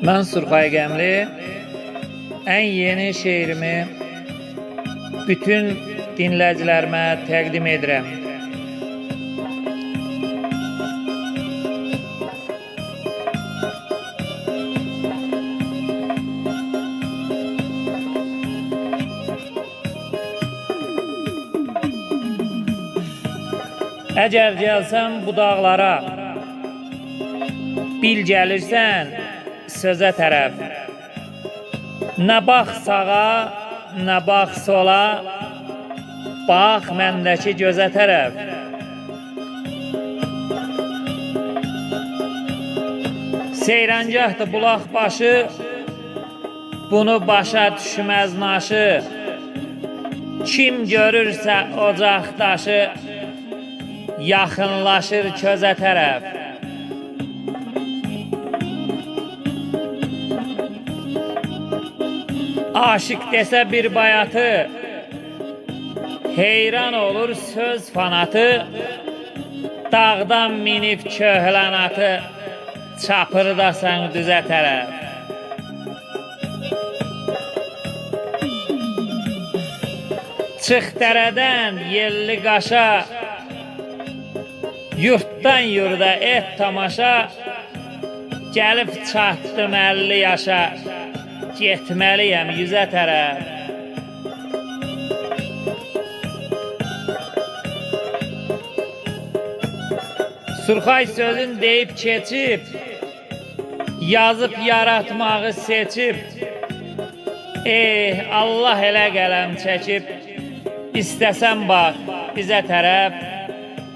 Mən Surxay Qəmli ən yeni şeirimi bütün dinləyicilərimə təqdim edirəm. Əgər gəlsən bu dağlara, bil gəlirsən sözə tərəf. Nə bax sağa, nə bax sola, bax məndəki gözə tərəf. Seyrəngahdır bulaq başı, bunu başa düşməz naşı. Kim görürsə ocaq daşı, yaxınlaşır közə tərəf. Aşık desə bir bayatı, heyran olur söz fanatı. Dağdan minib köhlən atı, çapırdasan düzə tərəf. Çıx dərədən yelli qaşa, yurtdan yurda et tamaşa. Gəlib çatdım 50 yaşa, getməliyəm 100-ə tərəf. Surxay sözün deyib keçib, yazıb yaratmağı seçib. Allah elə qələm çəkib, istəsən bax bizə tərəf,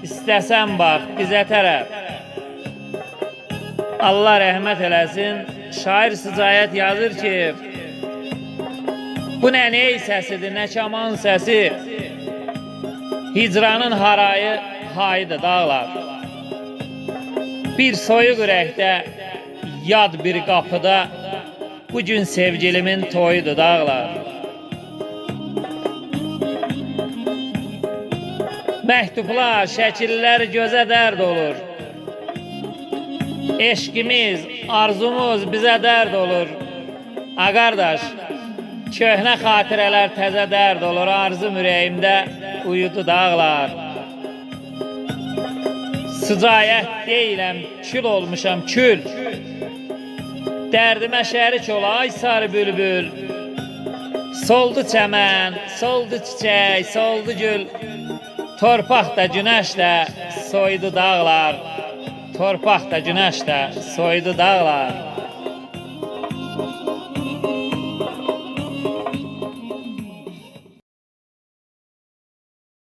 istəsən bax bizə tərəf. Allah rəhmət eləsin, şair Sıcayət yazır ki, bu nə ney səsidir, nə kaman səsi, hicranın harayı hayıdır dağlar. Bir soyuq ürəkdə, yad bir qapıda, bugün sevgilimin toyudur dağlar. Məktublar, şəkillər gözə dərd olur. Eşqimiz, arzumuz bizə dərd olur. Qardaş, köhnə xatirələr təzə dərd olur. Arzum ürəyimdə uyudu dağlar. Sıcayət deyiləm, kül olmuşam kül. Dərdimə şərik ol ay sarı bülbül. Soldu çəmən, soldu çiçək, soldu gül. Torpaq da günəş də soydu dağlar. Torpaq da günəş də soydu dağlar.